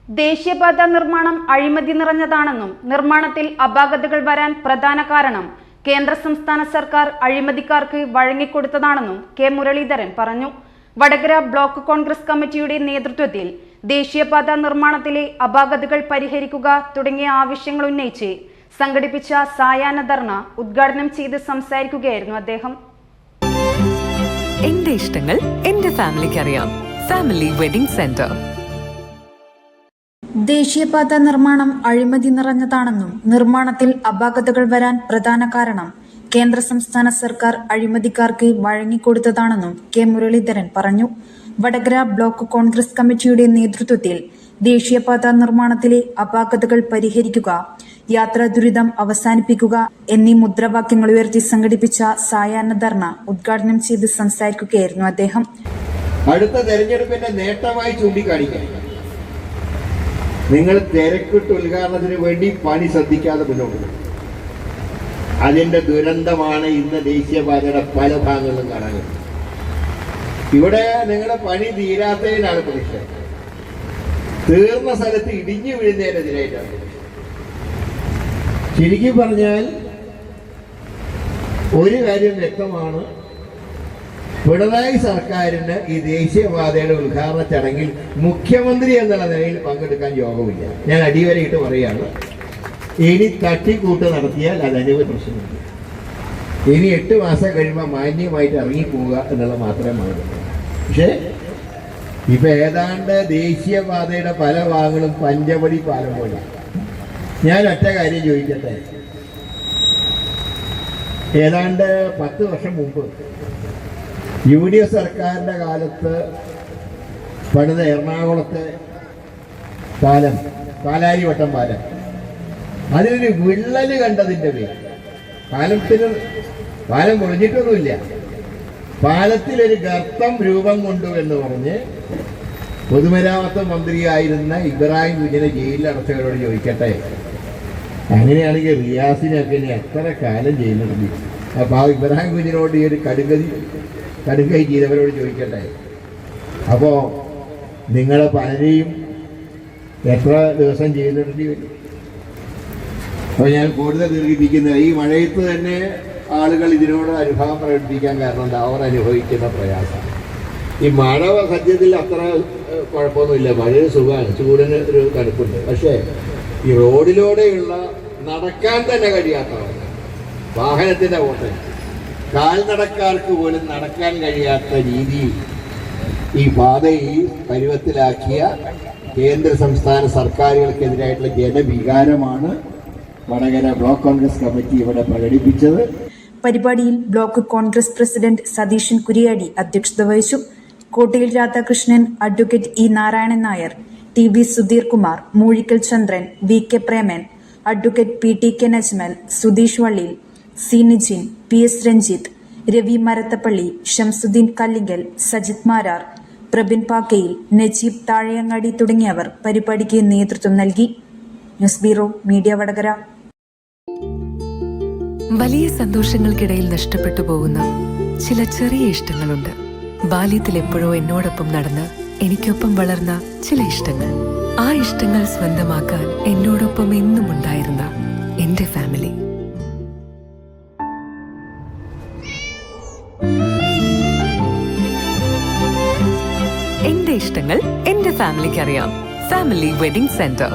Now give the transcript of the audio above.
ദേശീയപാത നിർമ്മാണം അഴിമതി നിറഞ്ഞതാണെന്നും നിർമ്മാണത്തിൽ അപാകതകൾ വരാൻ പ്രധാന കാരണം കേന്ദ്ര സംസ്ഥാന സർക്കാർ അഴിമതിക്കാർക്ക് വഴങ്ങിക്കൊടുത്തതാണെന്നും കെ മുരളീധരൻ പറഞ്ഞു. വടകര ബ്ലോക്ക് കോൺഗ്രസ് കമ്മിറ്റിയുടെ നേതൃത്വത്തിൽ ദേശീയപാത നിർമ്മാണത്തിലെ അപാകതകൾ പരിഹരിക്കുക തുടങ്ങിയ ആവശ്യങ്ങൾ ഉന്നയിച്ച് സംഘടിപ്പിച്ച സായാഹ്ന ധർണ ഉദ്ഘാടനം ചെയ്ത് സംസാരിക്കുകയായിരുന്നു അദ്ദേഹം. എന്റെ ഇഷ്ടങ്ങൾ എന്റെ ഫാമിലിക്ക് അറിയാം. Family wedding centre. ദേശീയപാത നിർമ്മാണം അഴിമതി നിറഞ്ഞതാണെന്നും നിർമ്മാണത്തിൽ അപാകതകൾ വരാൻ പ്രധാന കാരണം കേന്ദ്ര സംസ്ഥാന സർക്കാർ അഴിമതിക്കാർക്ക് വഴങ്ങിക്കൊടുത്തതാണെന്നും കെ മുരളീധരൻ പറഞ്ഞു. വടകര ബ്ലോക്ക് കോൺഗ്രസ് കമ്മിറ്റിയുടെ നേതൃത്വത്തിൽ ദേശീയപാത നിർമ്മാണത്തിലെ അപാകതകൾ പരിഹരിക്കുക, യാത്രാ ദുരിതം അവസാനിപ്പിക്കുക എന്നീ മുദ്രാവാക്യങ്ങൾ ഉയർത്തി സംഘടിപ്പിച്ച സായാഹ്ന ധർണ ഉദ്ഘാടനം ചെയ്ത് സംസാരിക്കുകയായിരുന്നു അദ്ദേഹം. അടുത്ത തെരഞ്ഞെടുപ്പിന്റെ നേട്ടമായി ചൂണ്ടിക്കാണിക്കാം. നിങ്ങൾ തിരക്കിട്ട് ഉദ്ഘാടനത്തിന് വേണ്ടി പണി ശ്രദ്ധിക്കാതെ മുന്നോട്ട് പോകും. അതിന്റെ ദുരന്തമാണ് ഇന്ന് ദേശീയപാതയുടെ പല ഭാഗങ്ങളിലും കാണാൻ. ഇവിടെ നിങ്ങളുടെ പണി തീരാത്തതിനാണ് പ്രതിഷേധം. തീർന്ന സ്ഥലത്ത് ഇടിഞ്ഞു വീഴുന്നതിനെതിരായിട്ടാണ്. ശരിക്കും പറഞ്ഞാൽ ഒരു കാര്യം വ്യക്തമാണ്, പിണറായി സർക്കാരിന് ഈ ദേശീയപാതയുടെ ഉദ്ഘാടന ചടങ്ങിൽ മുഖ്യമന്ത്രി എന്നുള്ള നിലയിൽ പങ്കെടുക്കാൻ യോഗമില്ല. ഞാൻ അടിവരയിട്ട് പറയുകയാണ്, ഇനി തട്ടിക്കൂട്ട് നടത്തിയാൽ അതനുവ പ്രശ്നമില്ല. ഇനി 8 മാസം കഴിയുമ്പോൾ മാന്യമായിട്ട് ഇറങ്ങിപ്പോവുക എന്നുള്ളത് മാത്രമേ മാറുള്ളൂ. പക്ഷേ ഇപ്പൊ ഏതാണ്ട് ദേശീയപാതയുടെ പല ഭാഗങ്ങളും പഞ്ചവടി പാലം പോലെ. ഞാൻ ഒറ്റ കാര്യം ചോദിക്കട്ടെ, ഏതാണ്ട് 10 വർഷം മുമ്പ് UDF സർക്കാരിന്റെ കാലത്ത് പണിത എറണാകുളത്തെ പാലം, പാലാരിവട്ടം പാലം, അതിനൊരു വിള്ളല് കണ്ടതിന്റെ പേര് പാലം പൊളിഞ്ഞിട്ടൊന്നുമില്ല, പാലത്തിലൊരു ഗർത്തം രൂപം കൊണ്ടു എന്ന് പറഞ്ഞ് പൊതുമരാമത്ത് മന്ത്രിയായിരുന്ന ഇബ്രാഹിം കുഞ്ഞിനെ ജയിലിൽ അടച്ചവരോട് ചോദിക്കട്ടെ, അങ്ങനെയാണെങ്കിൽ റിയാസിനൊക്കെ ഇനി എത്ര കാലം ജയിലിലുണ്ട്? അപ്പൊ ആ ഇബ്രാഹിം കുഞ്ഞിനോട് ഈ ഒരു കടുകൈ ചെയ്തവരോട് ചോദിക്കട്ടെ, അപ്പോ നിങ്ങളെ പലരെയും എത്ര ദിവസം ജയിലിടേണ്ടി വരും? അപ്പോൾ ഞാൻ കൂടുതൽ ദീർഘിപ്പിക്കുന്നത്, ഈ മഴയത്ത് തന്നെ ആളുകൾ ഇതിനോട് അനുഭവം പ്രകടിപ്പിക്കാൻ കാരണം എന്താ? അവർ അനുഭവിക്കുന്ന പ്രയാസം. ഈ മഴ സത്യത്തിൽ അത്ര കുഴപ്പമൊന്നുമില്ല, മഴ സുഖമാണ്, ചൂടിന് ഒരു തണുപ്പുണ്ട്. പക്ഷേ ഈ റോഡിലൂടെയുള്ള നടക്കാൻ തന്നെ കഴിയാത്തവർ, വാഹനത്തിൻ്റെ ഓട്ടം, കാൽനടക്കാർക്ക് പോലും നടക്കാൻ കഴിയാത്ത രീതിയിൽ ഈ പാത ഈ പരുവത്തിലാക്കിയ കേന്ദ്ര സംസ്ഥാന സർക്കാരുകൾക്കെതിരായിട്ടുള്ള ജനവികാരമാണ് വടകര ബ്ലോക്ക് കോൺഗ്രസ് കമ്മിറ്റി ഇവിടെ പ്രകടിപ്പിച്ചത്. പരിപാടിയിൽ ബ്ലോക്ക് കോൺഗ്രസ് പ്രസിഡന്റ് സതീശൻ കുരിയാടി അധ്യക്ഷത വഹിച്ചു. Kottayil Radhakrishnan, advocate E Narayanan Nair, TV Sudheer Kumar, Moozhikkal Chandran, VK Preman, advocate PT K Najmal, Sudheesh Vallil, C Nijin, PS Ranjith, Ravi Marathappally, Shamsuddin Kallingal, Sajith Marar, Prabin Pakkayil, Najeeb Thazhayangadi തുടങ്ങിയവർ പരിപാടിക്ക് നേതൃത്വം നൽകി. News bureau media Vadakara. വലിയ സന്തോഷങ്ങൾക്കിടയിൽ നഷ്ടപ്പെട്ടു പോകുന്ന ചില ചെറിയ ഇഷ്ടങ്ങളുണ്ട്. ബാല്യത്തിൽ എപ്പോഴോ എന്നോടൊപ്പം നടന്ന് എനിക്കൊപ്പം വളർന്ന ചില ഇഷ്ടങ്ങൾ. ആ ഇഷ്ടങ്ങൾ സ്വന്തമാക്കാൻ എന്നോടൊപ്പം എന്നും ഉണ്ടായിരുന്ന എന്റെ ഫാമിലി. എന്റെ ഇഷ്ടങ്ങൾ എന്റെ ഫാമിലിക്ക് അറിയാം. Family wedding centre.